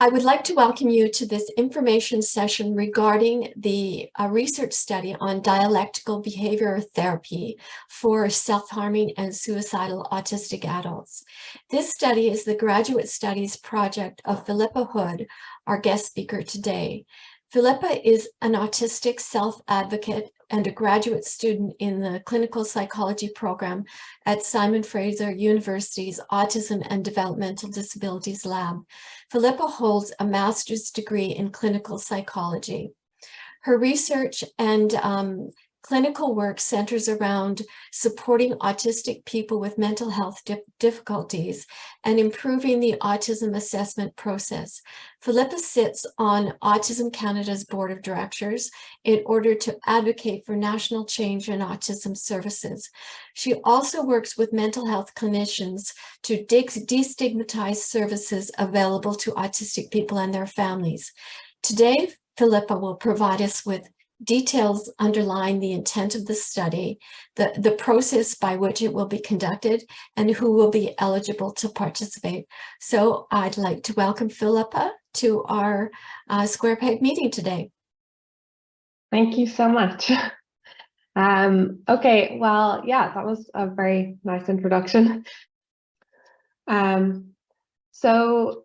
I would like to welcome you to this information session regarding the research study on dialectical behavior therapy for self-harming and suicidal autistic adults. This study is the graduate studies project of Phillipa Hood, our guest speaker today. Phillipa is an autistic self-advocate and a graduate student in the clinical psychology program at Simon Fraser University's Autism and Developmental Disabilities Lab. Phillipa holds a master's degree in clinical psychology. Her research and clinical work centers around supporting autistic people with mental health difficulties and improving the autism assessment process. Phillipa sits on Autism Canada's board of directors in order to advocate for national change in autism services. She also works with mental health clinicians to destigmatize services available to autistic people and their families. Today, Phillipa will provide us with details underlying the intent of the study, the process by which it will be conducted, and who will be eligible to participate. So I'd like to welcome Phillipa to our Square Peg meeting today. Thank you so much. Okay, well, yeah, that was a very nice introduction. So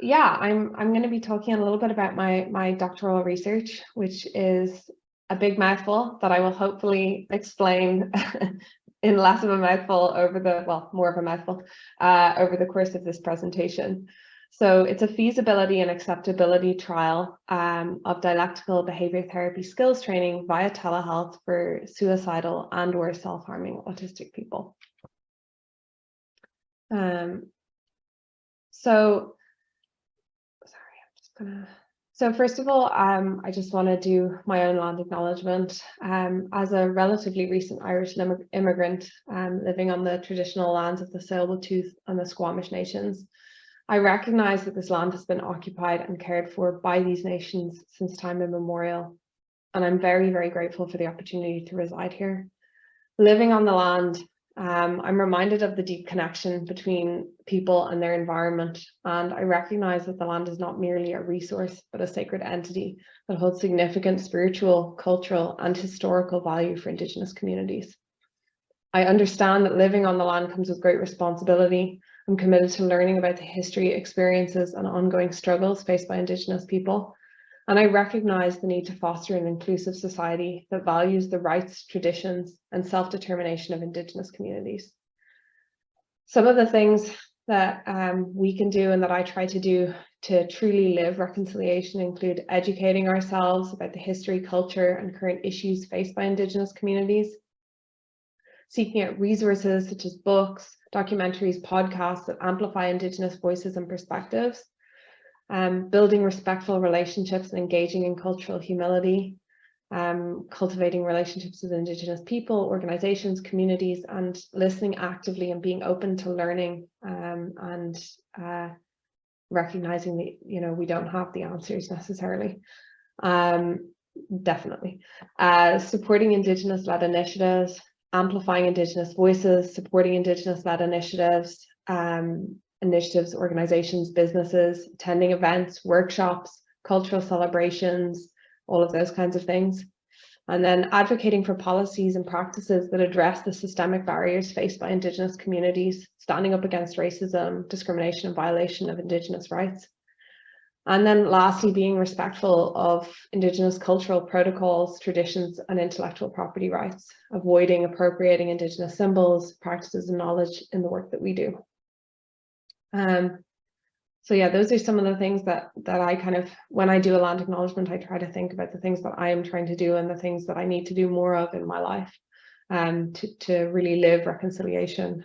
yeah, I'm going to be talking a little bit about my doctoral research, which is a big mouthful that I will hopefully explain in less of a mouthful more of a mouthful over the course of this presentation. So it's a feasibility and acceptability trial of dialectical behaviour therapy skills training via telehealth for suicidal and/or self-harming autistic people. So first of all, I just want to do my own land acknowledgement. As a relatively recent Irish immigrant living on the traditional lands of the Tsleil-Waututh and the Squamish nations, I recognise that this land has been occupied and cared for by these nations since time immemorial, and I'm very, very grateful for the opportunity to reside here. Living on the land, I'm reminded of the deep connection between people and their environment, and I recognise that the land is not merely a resource, but a sacred entity that holds significant spiritual, cultural, and historical value for Indigenous communities. I understand that living on the land comes with great responsibility. I'm committed to learning about the history, experiences, and ongoing struggles faced by Indigenous people. And I recognise the need to foster an inclusive society that values the rights, traditions, and self-determination of Indigenous communities. Some of the things that we can do and that I try to do to truly live reconciliation include educating ourselves about the history, culture, and current issues faced by Indigenous communities, seeking out resources such as books, documentaries, podcasts that amplify Indigenous voices and perspectives, building respectful relationships and engaging in cultural humility, cultivating relationships with Indigenous people, organizations, communities, and listening actively and being open to learning and recognizing that, we don't have the answers necessarily. Definitely. Supporting Indigenous-led initiatives, amplifying Indigenous voices, supporting Indigenous-led initiatives, organizations, businesses, attending events, workshops, cultural celebrations, all of those kinds of things. And then advocating for policies and practices that address the systemic barriers faced by Indigenous communities, standing up against racism, discrimination, and violation of Indigenous rights. And then lastly, being respectful of Indigenous cultural protocols, traditions, and intellectual property rights, avoiding appropriating Indigenous symbols, practices, and knowledge in the work that we do. So yeah, those are some of the things that I kind of, when I do a land acknowledgement, I try to think about the things that I am trying to do and the things that I need to do more of in my life, to really live reconciliation,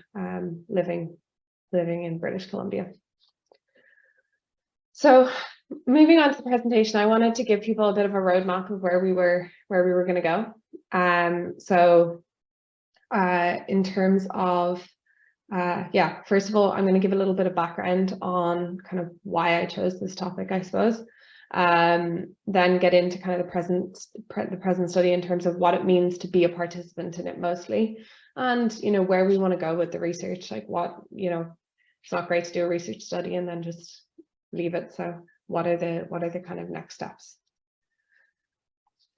living in British Columbia. So moving on to the presentation, I wanted to give people a bit of a roadmap of where we were going to go. In terms of first of all, I'm going to give a little bit of background on kind of why I chose this topic, I suppose. Then get into kind of the present study in terms of what it means to be a participant in it mostly, and where we want to go with the research, like what, it's not great to do a research study and then just leave it. So what are the kind of next steps?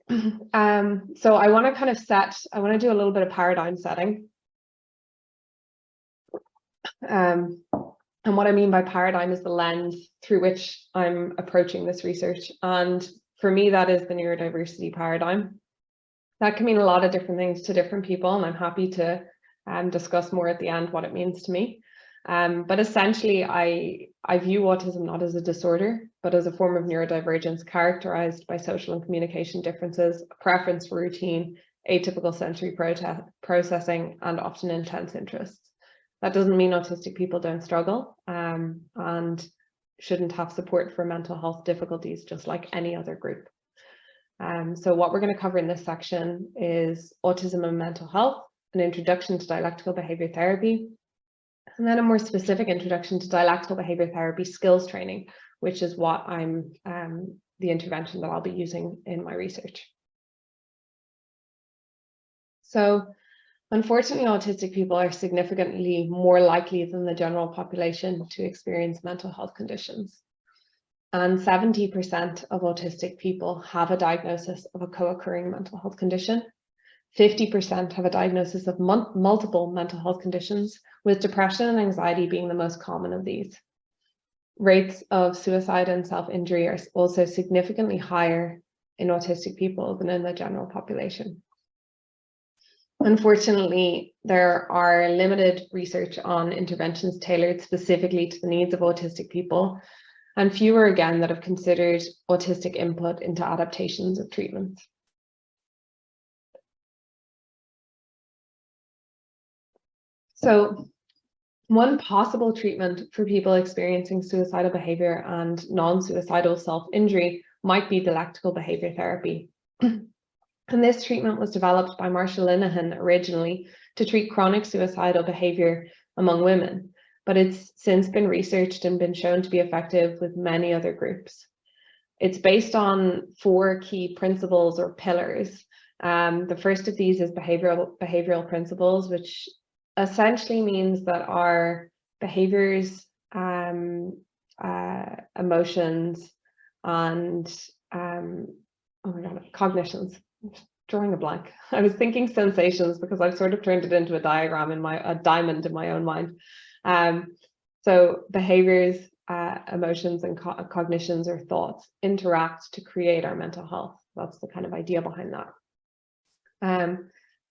So I want to do a little bit of paradigm setting. And what I mean by paradigm is the lens through which I'm approaching this research. And for me, that is the neurodiversity paradigm. That can mean a lot of different things to different people, and I'm happy to discuss more at the end what it means to me. But essentially, I view autism not as a disorder, but as a form of neurodivergence characterized by social and communication differences, a preference for routine, atypical sensory processing, and often intense interests. That doesn't mean autistic people don't struggle and shouldn't have support for mental health difficulties, just like any other group. So what we're going to cover in this section is autism and mental health, an introduction to dialectical behaviour therapy, and then a more specific introduction to dialectical behaviour therapy skills training, which is what the intervention that I'll be using in my research. So unfortunately, autistic people are significantly more likely than the general population to experience mental health conditions. And 70% of autistic people have a diagnosis of a co-occurring mental health condition. 50% have a diagnosis of multiple mental health conditions, with depression and anxiety being the most common of these. Rates of suicide and self-injury are also significantly higher in autistic people than in the general population. Unfortunately, there are limited research on interventions tailored specifically to the needs of autistic people, and fewer again that have considered autistic input into adaptations of treatment. So one possible treatment for people experiencing suicidal behavior and non-suicidal self-injury might be dialectical behaviour therapy. And this treatment was developed by Marsha Linehan originally to treat chronic suicidal behavior among women, but it's since been researched and been shown to be effective with many other groups. It's based on 4 key principles or pillars. The first of these is behavioral principles, which essentially means that our behaviors, emotions, and oh my God, cognitions. Drawing a blank. I was thinking sensations because I've sort of turned it into a diagram a diamond in my own mind. So behaviors, emotions, and cognitions or thoughts interact to create our mental health. That's the kind of idea behind that.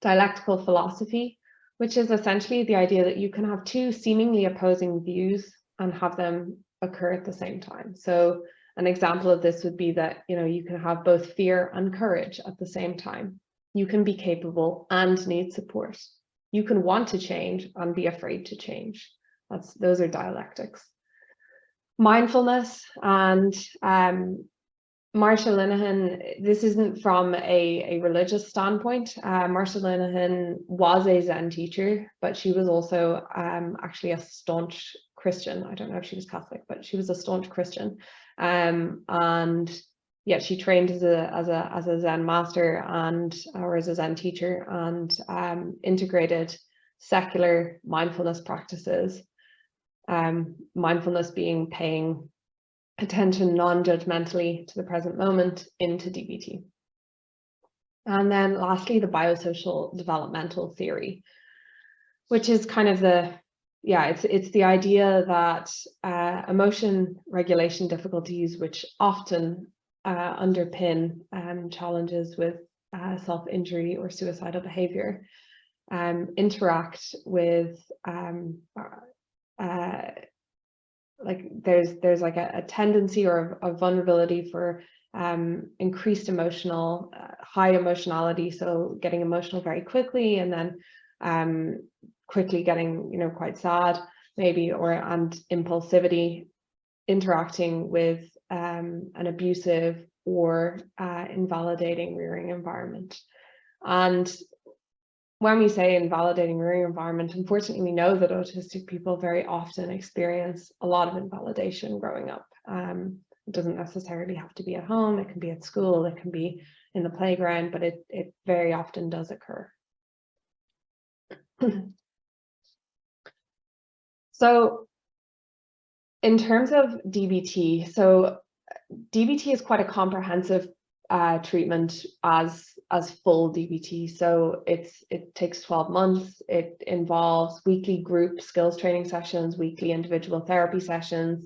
Dialectical philosophy, which is essentially the idea that you can have 2 seemingly opposing views and have them occur at the same time. So an example of this would be that, you can have both fear and courage at the same time. You can be capable and need support. You can want to change and be afraid to change. Those are dialectics. Mindfulness and Marsha Linehan, this isn't from a religious standpoint. Marsha Linehan was a Zen teacher, but she was also actually a staunch Christian. I don't know if she was Catholic, but she was a staunch Christian. And yeah, she trained as a Zen master or as a Zen teacher, and integrated secular mindfulness practices. Mindfulness being paying attention non-judgmentally to the present moment into DBT. And then lastly, the biosocial developmental theory, which is kind of it's the idea that emotion regulation difficulties, which often underpin challenges with self-injury or suicidal behavior, interact with there's like a tendency or a vulnerability for increased high emotionality, so getting emotional very quickly, and then quickly getting quite sad maybe, and impulsivity, interacting with an abusive or invalidating rearing environment. And when we say invalidating rearing environment, unfortunately we know that autistic people very often experience a lot of invalidation growing up. It doesn't necessarily have to be at home, it can be at school, it can be in the playground, but it very often does occur. So in terms of DBT, so DBT is quite a comprehensive treatment as full DBT. So it takes 12 months. It involves weekly group skills training sessions, weekly individual therapy sessions,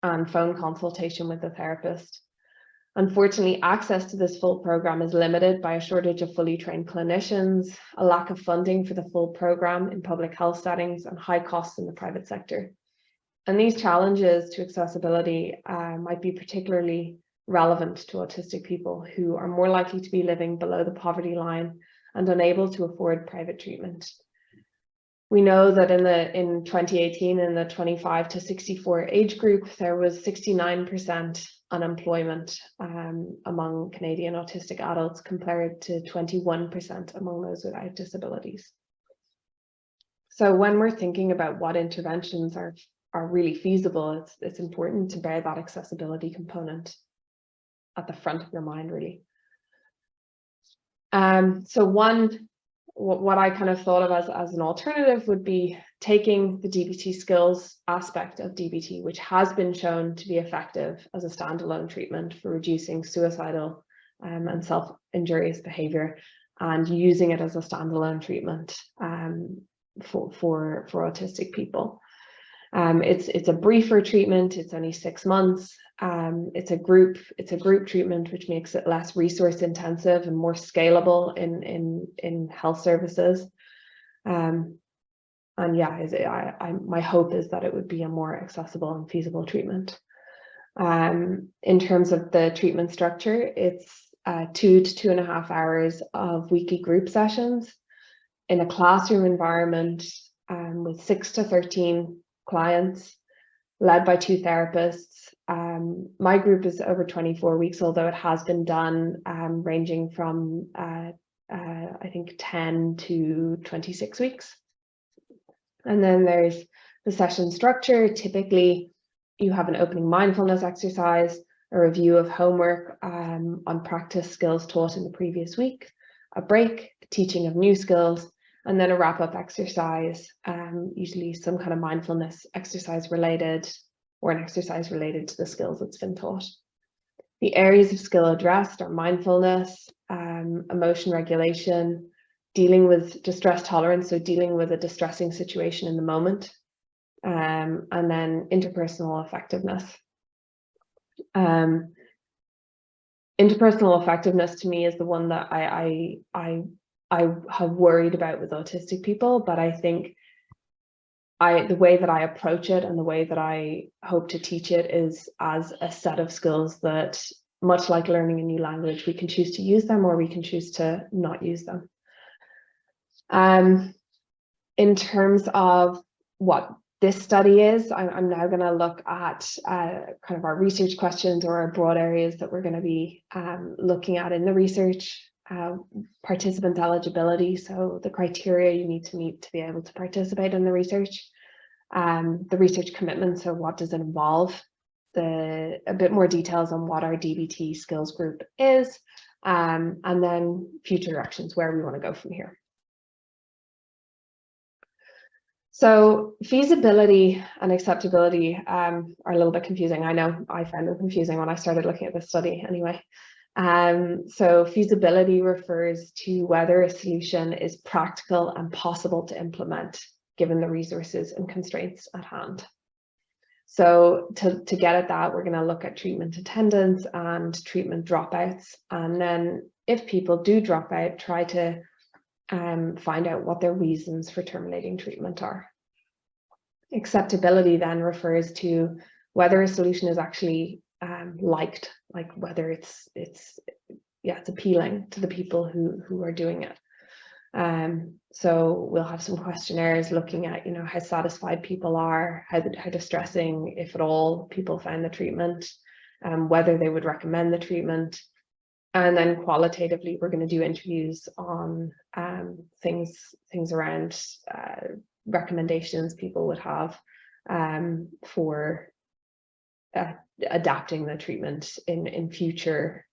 and phone consultation with the therapist. Unfortunately, access to this full program is limited by a shortage of fully trained clinicians, a lack of funding for the full program in public health settings, and high costs in the private sector. And these challenges to accessibility might be particularly relevant to autistic people who are more likely to be living below the poverty line and unable to afford private treatment. We know that in 2018, in the 25 to 64 age group, there was 69% unemployment among Canadian autistic adults, compared to 21% among those without disabilities. So when we're thinking about what interventions are really feasible, it's important to bear that accessibility component at the front of your mind, really. So what I kind of thought of as an alternative would be taking the DBT skills aspect of DBT, which has been shown to be effective as a standalone treatment for reducing suicidal and self-injurious behavior, and using it as a standalone treatment for autistic people. It's a briefer treatment. It's only 6 months. It's a group treatment, which makes it less resource intensive and more scalable in health services. And yeah, my hope is that it would be a more accessible and feasible treatment. In terms of the treatment structure, it's 2 to 2.5 hours of weekly group sessions in a classroom environment with 6 to 13 clients, led by 2 therapists. My group is over 24 weeks, although it has been done ranging from I think 10 to 26 weeks. And then there's the session structure. Typically, you have an opening mindfulness exercise, a review of homework on practice skills taught in the previous week, a break, teaching of new skills, and then a wrap-up exercise, usually some kind of mindfulness exercise related, or an exercise related to the skills that's been taught. The areas of skill addressed are mindfulness, emotion regulation, dealing with distress tolerance, so dealing with a distressing situation in the moment, and then interpersonal effectiveness. Interpersonal effectiveness to me is the one that I have worried about with autistic people, but I think the way that I approach it and the way that I hope to teach it is as a set of skills that, much like learning a new language, we can choose to use them or we can choose to not use them. In terms of what this study is, I'm now going to look at kind of our research questions, or our broad areas that we're going to be looking at in the research. Participant eligibility, so the criteria you need to meet to be able to participate in the research. The research commitment, so what does it involve? A bit more details on what our DBT skills group is, and then future directions, where we want to go from here. So feasibility and acceptability are a little bit confusing. I know I found them confusing when I started looking at this study anyway. So feasibility refers to whether a solution is practical and possible to implement given the resources and constraints at hand. So to get at that, we're going to look at treatment attendance and treatment dropouts, and then if people do drop out, try to find out what their reasons for terminating treatment are. Acceptability then refers to whether a solution is actually liked, like whether it's appealing to the people who are doing it. So we'll have some questionnaires looking at, how satisfied people are, how distressing, if at all, people found the treatment, whether they would recommend the treatment. And then qualitatively, we're going to do interviews on things around recommendations people would have for adapting the treatment in future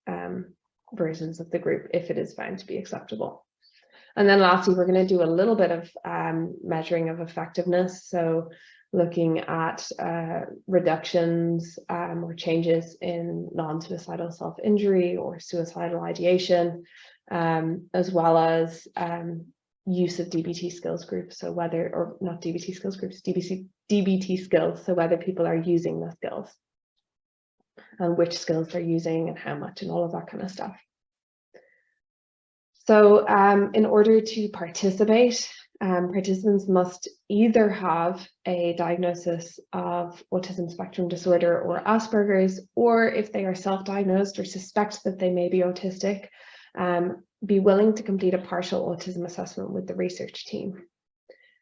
versions of the group if it is found to be acceptable. And then lastly, we're going to do a little bit of measuring of effectiveness. So looking at reductions or changes in non-suicidal self-injury or suicidal ideation, as well as use of DBT skills groups. So whether, or not DBT skills groups, DBT skills, so whether people are using the skills and which skills they're using and how much and all of that kind of stuff. So in order to participate, participants must either have a diagnosis of autism spectrum disorder or Asperger's, or if they are self-diagnosed or suspect that they may be autistic, be willing to complete a partial autism assessment with the research team.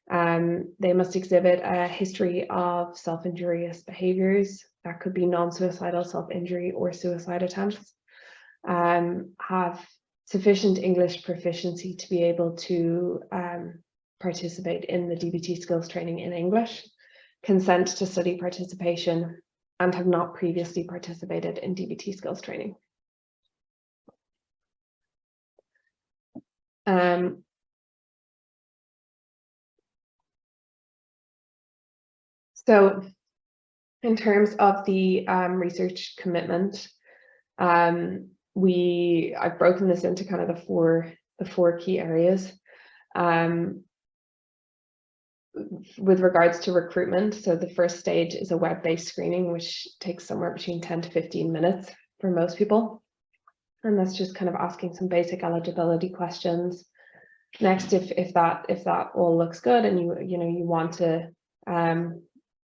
They must exhibit a history of self-injurious behaviours. That could be non-suicidal self-injury or suicide attempts. Have sufficient English proficiency to be able to participate in the DBT skills training in English, consent to study participation, and have not previously participated in DBT skills training. So in terms of the research commitment, I've broken this into kind of the four key areas. With regards to recruitment, so the first stage is a web-based screening, which takes somewhere between 10 to 15 minutes for most people. And that's just kind of asking some basic eligibility questions. Next, if that all looks good and you want to,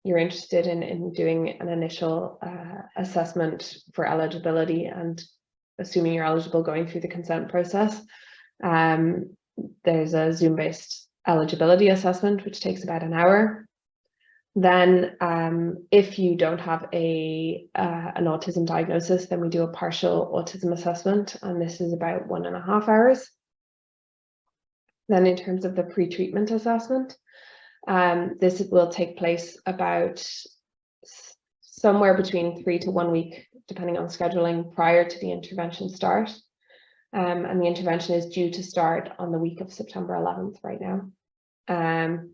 you're interested in doing an initial assessment for eligibility, and assuming you're eligible, going through the consent process, there's a Zoom-based eligibility assessment, which takes about an hour. Then if you don't have an autism diagnosis, then we do a partial autism assessment, and this is about 1.5 hours. Then in terms of the pre-treatment assessment, this will take place about somewhere between 3 to 1 week, depending on scheduling, prior to the intervention start. And the intervention is due to start on the week of September 11th right now. And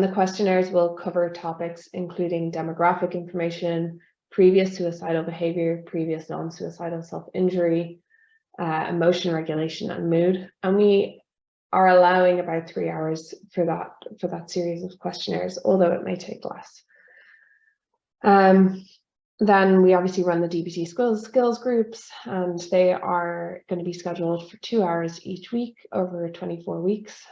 the questionnaires will cover topics including demographic information, previous suicidal behavior, previous non-suicidal self-injury, emotion regulation, and mood. And we are allowing about 3 hours for that series of questionnaires, although it may take less. Then we obviously run the DBT skills groups, and they are going to be scheduled for 2 hours each week over 24 weeks.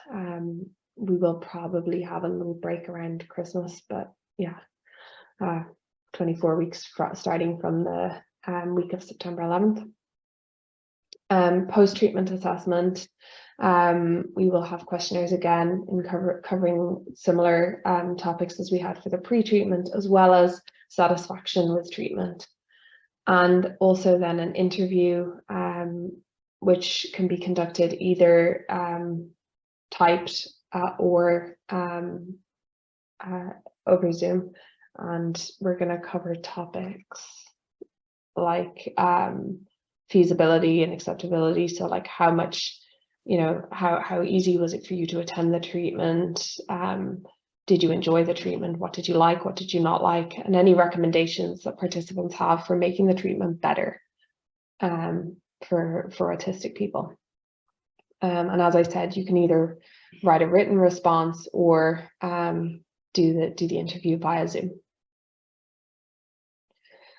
We will probably have a little break around Christmas, but yeah, 24 weeks starting from the week of September 11th. Post-treatment assessment, we will have questionnaires again covering similar topics as we had for the pre-treatment, as well as satisfaction with treatment. And also then an interview, which can be conducted either typed or over Zoom. And we're going to cover topics like feasibility and acceptability. So like how much, how easy was it for you to attend the treatment? Did you enjoy the treatment? What did you like? What did you not like? And any recommendations that participants have for making the treatment better for autistic people. And as I said, you can either write a written response or do the interview via Zoom.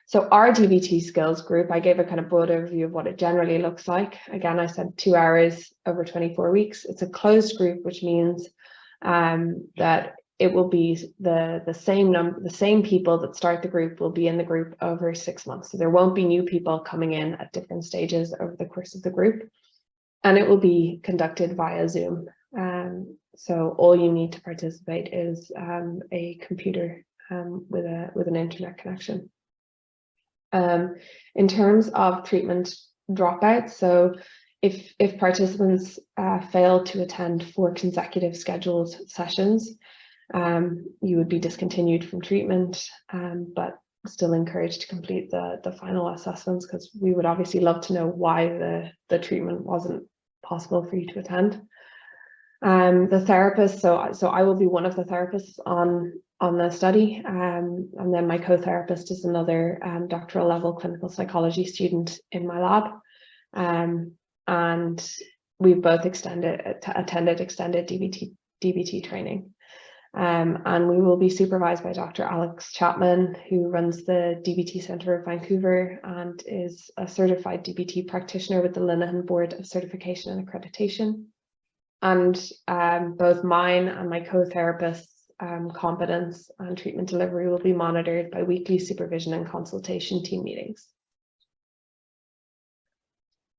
So our DBT skills group, I gave a kind of broad overview of what it generally looks like. Again, I said 2 hours over 24 weeks. It's a closed group, which means that it will be the same people that start the group will be in the group over 6 months. So there won't be new people coming in at different stages over the course of the group. And it will be conducted via Zoom. So all you need to participate is a computer with an internet connection. In terms of treatment dropouts, so if participants fail to attend 4 consecutive scheduled sessions, you would be discontinued from treatment, but still encouraged to complete the final assessments, because we would obviously love to know why the treatment wasn't possible for you to attend. The therapist, so I will be one of the therapists on on the study. And then my co-therapist is another doctoral level clinical psychology student in my lab. And we've both attended extended DBT training. And we will be supervised by Dr. Alex Chapman, who runs the DBT Centre of Vancouver and is a certified DBT practitioner with the Linehan Board of Certification and Accreditation. And both mine and my co-therapist's competence and treatment delivery will be monitored by weekly supervision and consultation team meetings.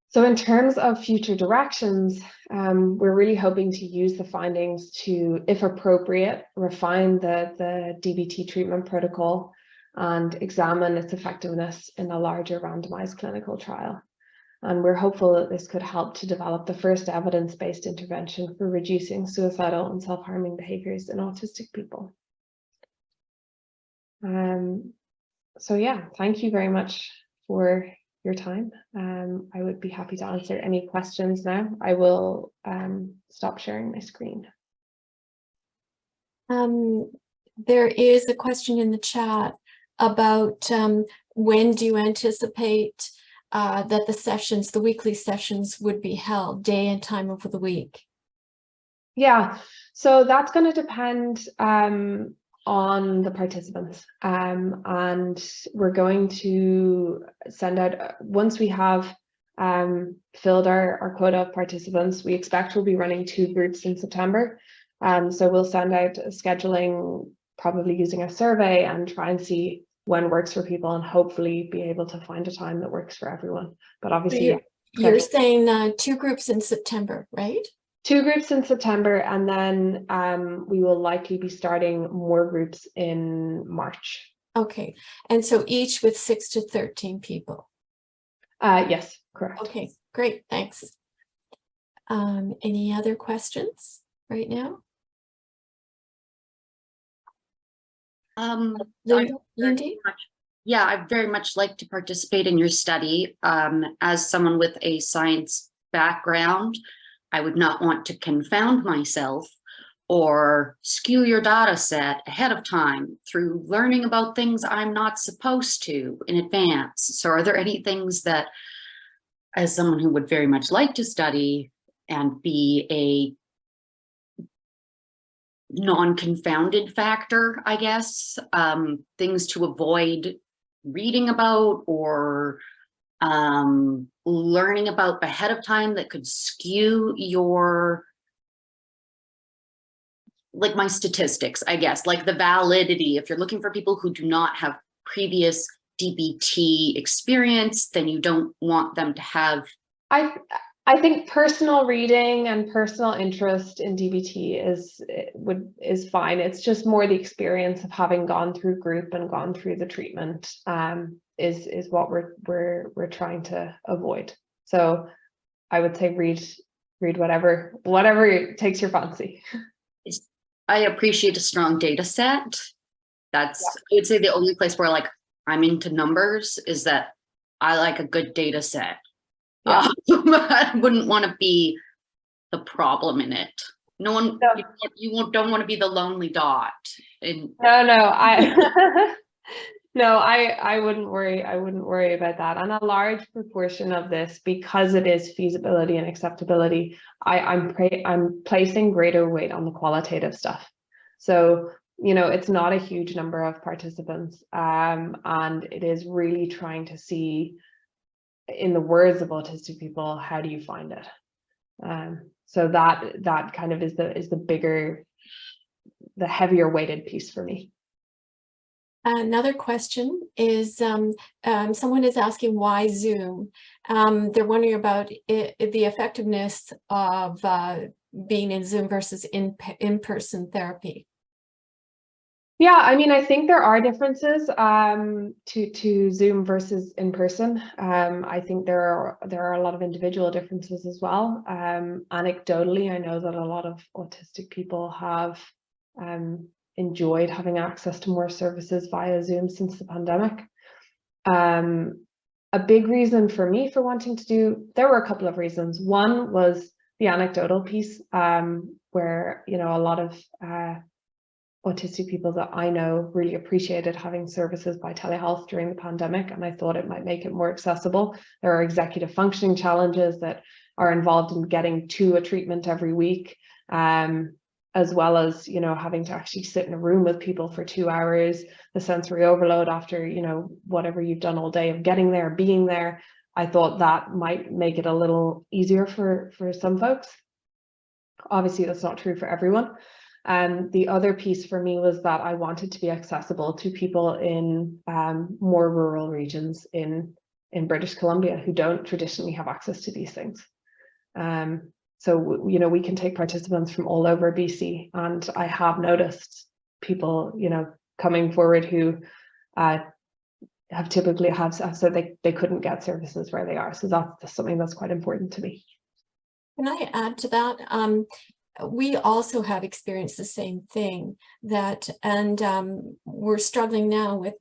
So in terms of future directions, we're really hoping to use the findings to, if appropriate, refine the DBT treatment protocol and examine its effectiveness in a larger randomized clinical trial. And we're hopeful that this could help to develop the first evidence-based intervention for reducing suicidal and self-harming behaviors in autistic people. So yeah, thank you very much for your time. I would be happy to answer any questions now. I will stop sharing my screen. There is a question in the chat about when do you anticipate that the weekly sessions would be held, day and time of the week? Yeah, so that's going to depend on the participants, and we're going to send out, once we have filled our quota of participants, we expect we'll be running 2 groups in September. So we'll send out scheduling, probably using a survey, and try and see when works for people, and hopefully be able to find a time that works for everyone. But obviously, you're saying 2 groups in September, right? 2 groups in September, and then we will likely be starting more groups in March. Okay, and so each with 6 to 13 people. Yes, correct. Okay, great, thanks. Any other questions right now? Lindy? Yeah, I'd very much like to participate in your study. As someone with a science background, I would not want to confound myself or skew your data set ahead of time through learning about things I'm not supposed to in advance. So are there any things that, as someone who would very much like to study and be a non-confounded factor, I guess, things to avoid reading about or learning about ahead of time that could skew your, like my statistics, I guess, like the validity. If you're looking for people who do not have previous DBT experience, then you don't want them to have. I think personal reading and personal interest in DBT is fine. It's just more the experience of having gone through group and gone through the treatment is what we're trying to avoid. So I would say read whatever takes your fancy. I appreciate a strong data set. That's, I would say, the only place where like I'm into numbers is that I like a good data set. Yeah. I wouldn't want to be the problem in it. No one, no. You don't want to be the lonely dot. And No, I wouldn't worry. I wouldn't worry about that. And a large proportion of this, because it is feasibility and acceptability, I'm placing greater weight on the qualitative stuff. So, you know, it's not a huge number of participants, and it is really trying to see, in the words of autistic people, how do you find it? So that kind of is the bigger, the heavier weighted piece for me. Another question is, someone is asking why Zoom. They're wondering about the effectiveness of being in Zoom versus in-person therapy. Yeah, I mean, I think there are differences to Zoom versus in person. I think there are a lot of individual differences as well. Anecdotally, I know that a lot of autistic people have enjoyed having access to more services via Zoom since the pandemic. A big reason for me for wanting to do, there were a couple of reasons. One was the anecdotal piece, where, you know, a lot of autistic people that I know really appreciated having services by telehealth during the pandemic, and I thought it might make it more accessible. There are executive functioning challenges that are involved in getting to a treatment every week, as well as, you know, having to actually sit in a room with people for 2 hours, the sensory overload after, you know, whatever you've done all day of getting there, being there. I thought that might make it a little easier for some folks. Obviously, that's not true for everyone. And the other piece for me was that I wanted to be accessible to people in more rural regions in British Columbia who don't traditionally have access to these things. So, you know, we can take participants from all over BC, and I have noticed people, you know, coming forward who have typically said they couldn't get services where they are. So that's something that's quite important to me. Can I add to that? We also have experienced the same thing, that, and we're struggling now with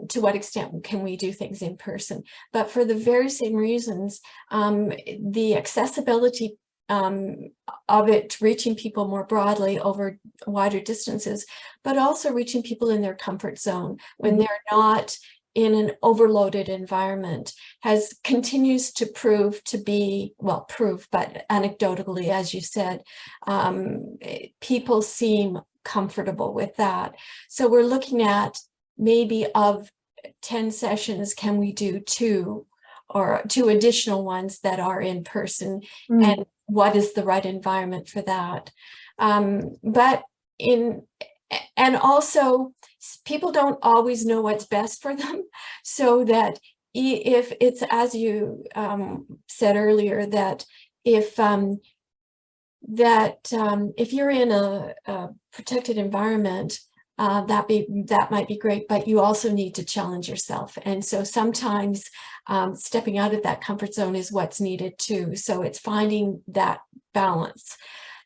to what extent can we do things in person, but for the very same reasons, the accessibility of it reaching people more broadly over wider distances, but also reaching people in their comfort zone when they're not in an overloaded environment continues to prove to be, well, but anecdotally, as you said, people seem comfortable with that. So we're looking at maybe of 10 sessions, can we do 2 or 2 additional ones that are in person, and what is the right environment for that? And also, people don't always know what's best for them, so that if it's, as you said earlier, that if you're in a protected environment, that might be great, but you also need to challenge yourself. And so sometimes stepping out of that comfort zone is what's needed too. So it's finding that balance.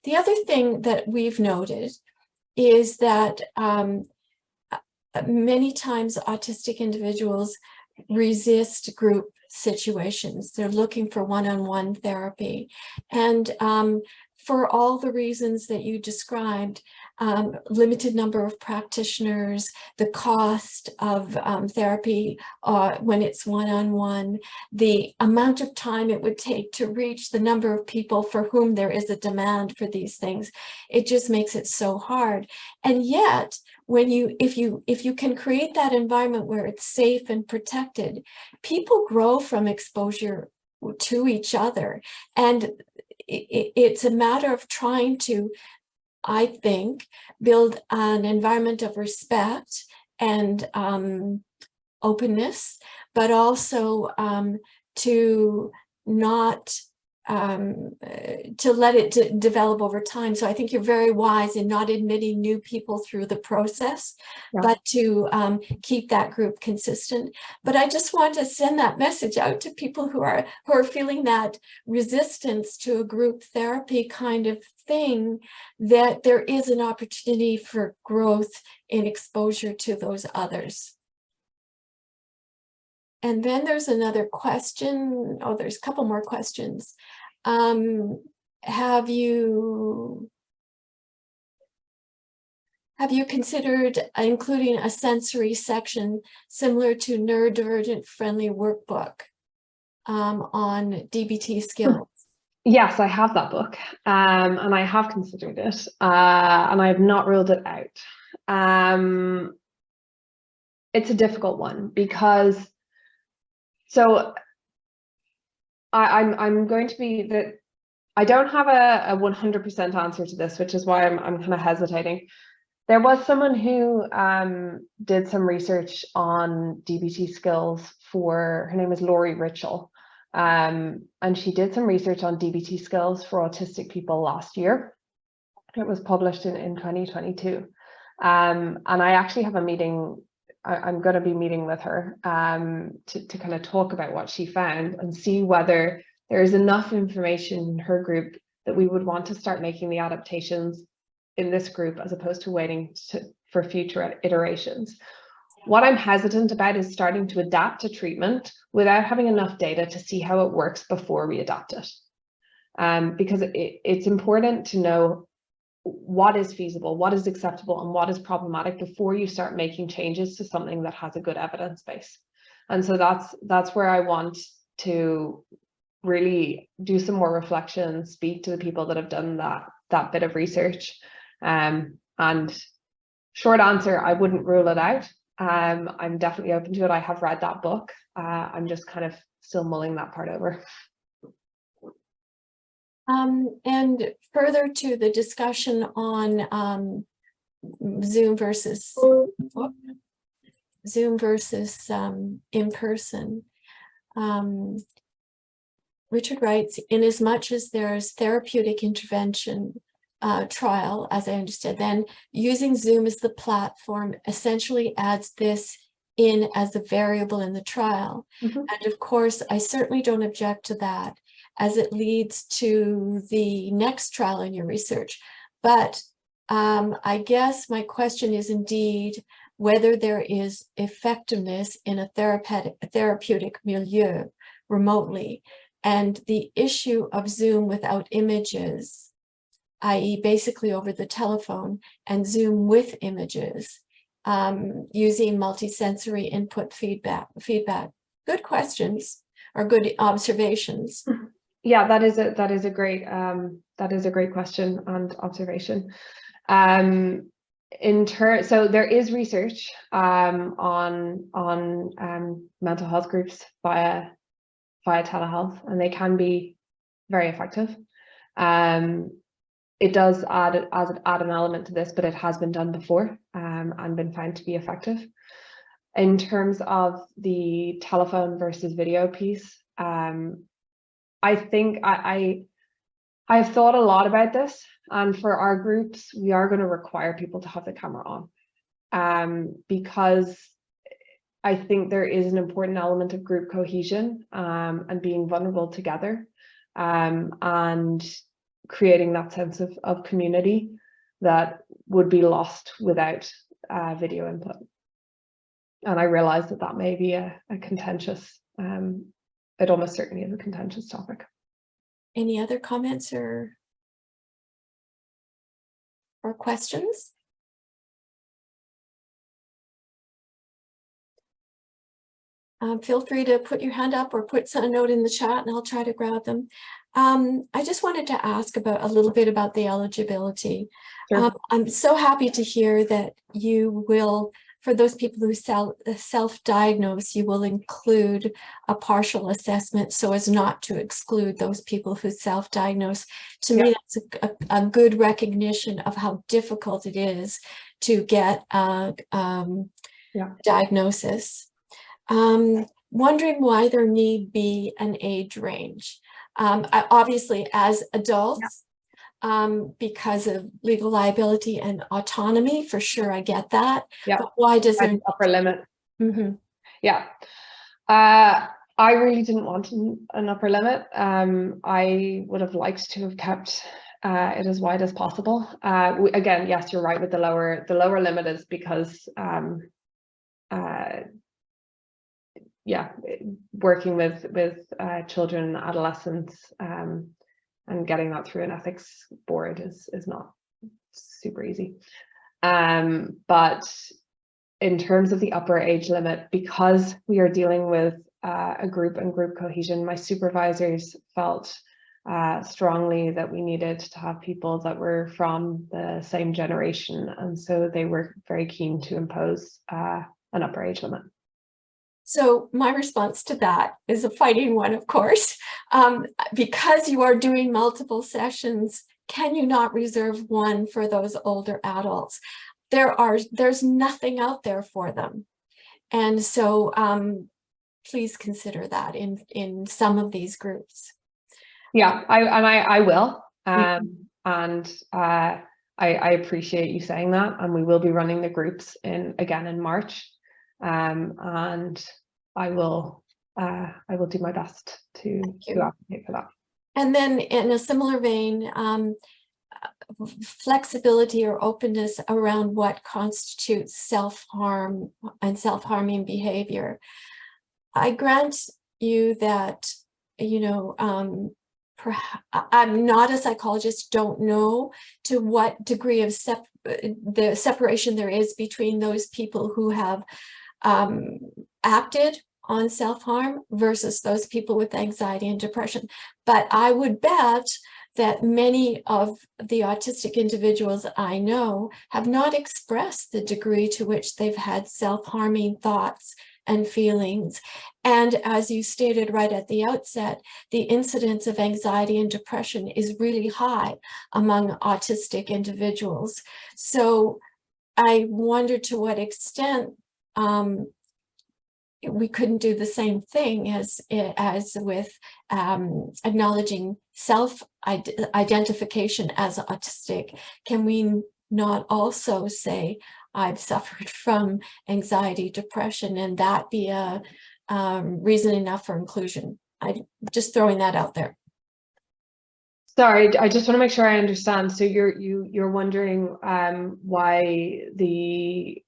The other thing that we've noted is that many times autistic individuals resist group situations. They're looking for one-on-one therapy. And for all the reasons that you described, limited number of practitioners, the cost of therapy when it's one-on-one, the amount of time it would take to reach the number of people for whom there is a demand for these things, it just makes it so hard. And yet, if you can create that environment where it's safe and protected, people grow from exposure to each other. And it's a matter of trying to, I think, build an environment of respect and openness, but also to not to let it develop over time. So I think you're very wise in not admitting new people through the process, but to keep that group consistent. But I just want to send that message out to people who are feeling that resistance to a group therapy kind of thing, that there is an opportunity for growth in exposure to those others. And then there's another question. Oh, there's a couple more questions. Have you considered including a sensory section similar to neurodivergent friendly workbook on DBT skills? Yes, I have that book, and I have considered it, and I have not ruled it out. It's a difficult one because, so I'm going to be that I don't have a 100% answer to this, which is why I'm kind of hesitating. There was someone who did some research on DBT skills her name is Laurie Ritchell, and she did some research on DBT skills for autistic people last year. It was published in 2022, and I actually have a meeting. I'm going to be meeting with her to kind of talk about what she found and see whether there is enough information in her group that we would want to start making the adaptations in this group as opposed to waiting for future iterations. What I'm hesitant about is starting to adapt a treatment without having enough data to see how it works before we adapt it. Because it's important to know what is feasible, what is acceptable, and what is problematic before you start making changes to something that has a good evidence base. And so that's where I want to really do some more reflection, speak to the people that have done that bit of research. And short answer, I wouldn't rule it out. I'm definitely open to it. I have read that book. I'm just kind of still mulling that part over. And further to the discussion on Zoom versus in person, Richard writes, in as much as there's therapeutic intervention trial, as I understand, then using Zoom as the platform essentially adds this in as a variable in the trial. Mm-hmm. And of course, I certainly don't object to that, as it leads to the next trial in your research. But I guess my question is indeed whether there is effectiveness in a therapeutic milieu remotely. And the issue of Zoom without images, i.e. basically over the telephone, and Zoom with images, using multisensory input feedback. Good questions or good observations. Yeah, that is a great question and observation. So there is research on mental health groups via telehealth, and they can be very effective. It does add an element to this, but it has been done before and been found to be effective. In terms of the telephone versus video piece, I think I've thought a lot about this, and for our groups, we are going to require people to have the camera on, because I think there is an important element of group cohesion and being vulnerable together, and creating that sense of community that would be lost without video input. And I realize that may be a contentious, it almost certainly is a contentious topic. Any other comments or questions? Feel free to put your hand up or put a note in the chat and I'll try to grab them. I just wanted to ask a little bit about the eligibility. Sure. I'm so happy to hear that you will, for those people who self-diagnose, you will include a partial assessment so as not to exclude those people who self-diagnose. To me, that's a good recognition of how difficult it is to get a diagnosis. Wondering why there need be an age range. Obviously, as adults, because of legal liability and autonomy, for sure, I get that. Yeah. But why does there upper limit? Mm-hmm. Yeah. I really didn't want an upper limit. I would have liked to have kept it as wide as possible. Again, yes, you're right with the lower limit is because working with children and adolescents and getting that through an ethics board is not super easy. But in terms of the upper age limit, because we are dealing with a group and group cohesion, my supervisors felt strongly that we needed to have people that were from the same generation, and so they were very keen to impose an upper age limit. So my response to that is a fighting one, of course. Because you are doing multiple sessions, can you not reserve one for those older adults? There's nothing out there for them. And so please consider that in some of these groups. Yeah, I will. And I appreciate you saying that. And we will be running the groups again in March. And I will do my best to advocate for that. And then in a similar vein, flexibility or openness around what constitutes self-harm and self-harming behavior. I grant you that, I'm not a psychologist, don't know to what degree of the separation there is between those people who have acted on self-harm versus those people with anxiety and depression. But I would bet that many of the autistic individuals I know have not expressed the degree to which they've had self-harming thoughts and feelings. And as you stated right at the outset, the incidence of anxiety and depression is really high among autistic individuals. So I wonder to what extent we couldn't do the same thing as with acknowledging self-identification as autistic. Can we not also say, I've suffered from anxiety, depression, and that be a reason enough for inclusion? I'm just throwing that out there. Sorry, I just want to make sure I understand. So you're wondering why the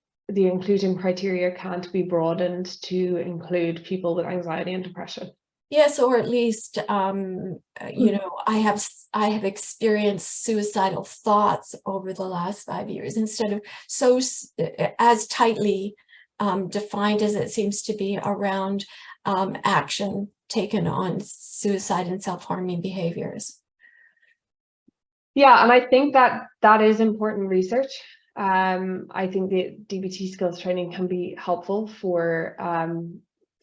inclusion criteria can't be broadened to include people with anxiety and depression? Yes, or at least, you know, I have experienced suicidal thoughts over the last 5 years instead of so as tightly defined as it seems to be around action taken on suicide and self-harming behaviors. Yeah, and I think that is important research. I think the DBT skills training can be helpful for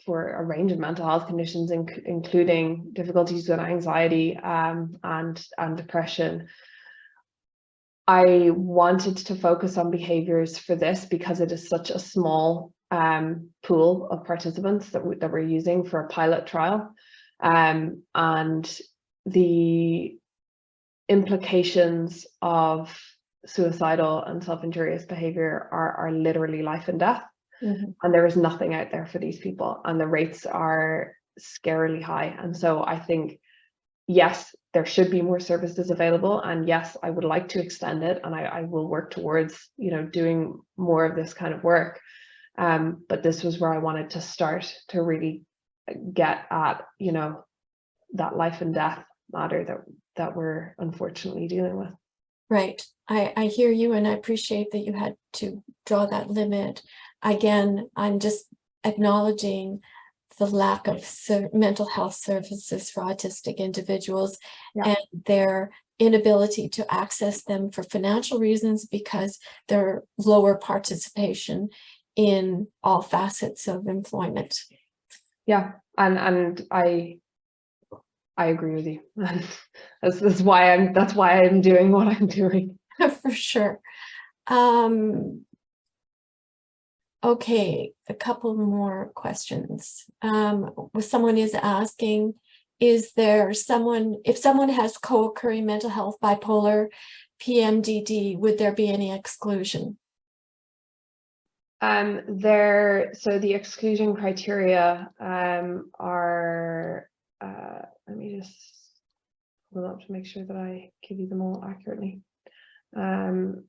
a range of mental health conditions, including difficulties with anxiety and depression. I wanted to focus on behaviors for this because it is such a small pool of participants that we're using for a pilot trial, and the implications of suicidal and self-injurious behavior are literally life and death. Mm-hmm. And there is nothing out there for these people, and the rates are scarily high. And so I think, yes, there should be more services available, and yes, I would like to extend it, and I will work towards, you know, doing more of this kind of work. But this was where I wanted to start to really get at, you know, that life and death matter that we're unfortunately dealing with. Right. I hear you, and I appreciate that you had to draw that limit. Again, I'm just acknowledging the lack of mental health services for autistic individuals, and their inability to access them for financial reasons because they're lower participation in all facets of employment. Yeah, and I agree with you. That's why I'm doing what I'm doing. For sure. Okay, a couple more questions. Someone is asking, is there someone, if someone has co-occurring mental health, bipolar, PMDD, would there be any exclusion? So the exclusion criteria are, let me just pull it up to make sure that I give you them all accurately. I don't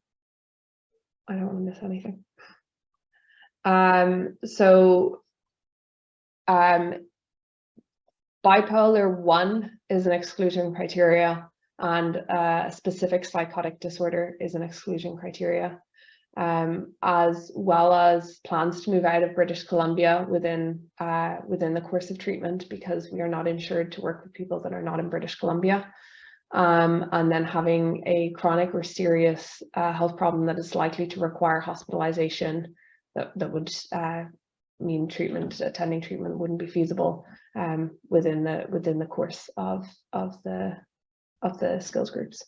want to miss anything. Bipolar 1 is an exclusion criteria, and a specific psychotic disorder is an exclusion criteria, as well as plans to move out of British Columbia within the course of treatment, because we are not insured to work with people that are not in British Columbia. And then having a chronic or serious health problem that is likely to require hospitalization, that would mean attending treatment wouldn't be feasible within the course of the skills groups.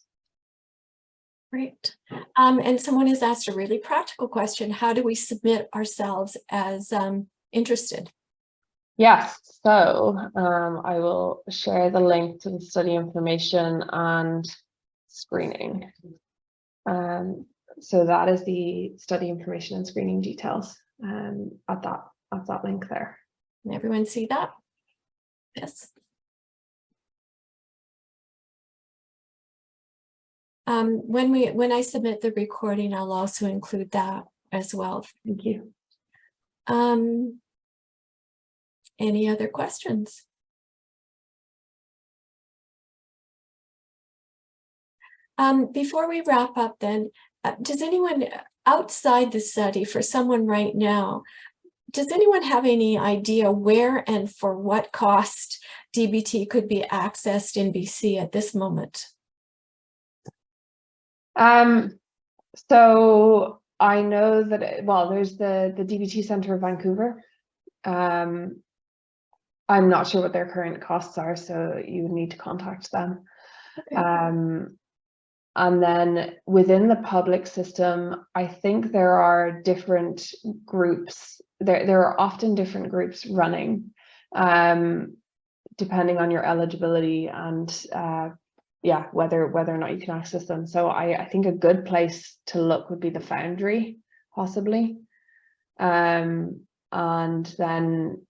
Great. And someone has asked a really practical question: how do we submit ourselves as interested? Yes, so I will share the link to the study information and screening. So that is the study information and screening details at that link there. Can everyone see that? Yes. When I submit the recording, I'll also include that as well. Thank you. Any other questions? Before we wrap up then, does anyone outside the study, for someone right now, does anyone have any idea where and for what cost DBT could be accessed in BC at this moment? So I know that, well, there's the DBT Centre of Vancouver. I'm not sure what their current costs are, so you would need to contact them. Okay. And then within the public system, I think there are different groups. There are often different groups running, depending on your eligibility and yeah, whether or not you can access them. So I think a good place to look would be the Foundry, possibly. And then,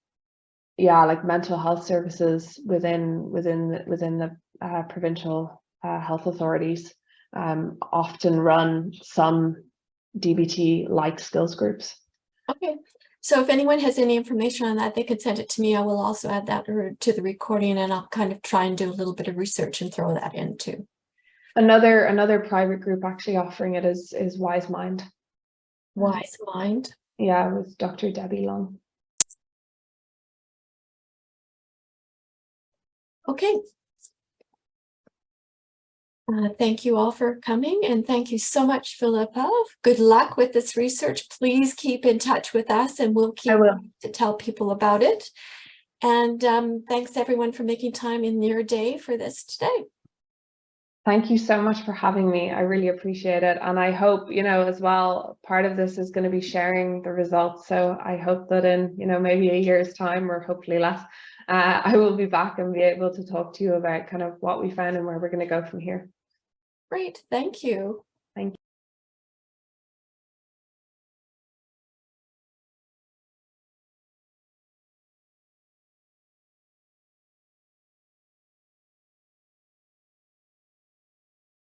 yeah, like mental health services within the provincial health authorities often run some DBT-like skills groups. Okay, so if anyone has any information on that, they could send it to me. I will also add that to the recording, and I'll kind of try and do a little bit of research and throw that in too. Another private group actually offering it is Wise Mind. Wise Mind. Yeah, with Dr. Debbie Long. Okay. Thank you all for coming, and thank you so much, Phillipa. Good luck with this research. Please keep in touch with us, and we'll keep to tell people about it. And thanks everyone for making time in your day for this today. Thank you so much for having me. I really appreciate it. And I hope, as well, part of this is going to be sharing the results. So I hope that in, maybe a year's time, or hopefully less, I will be back and be able to talk to you about kind of what we found and where we're going to go from here. Great. Thank you. Thank you.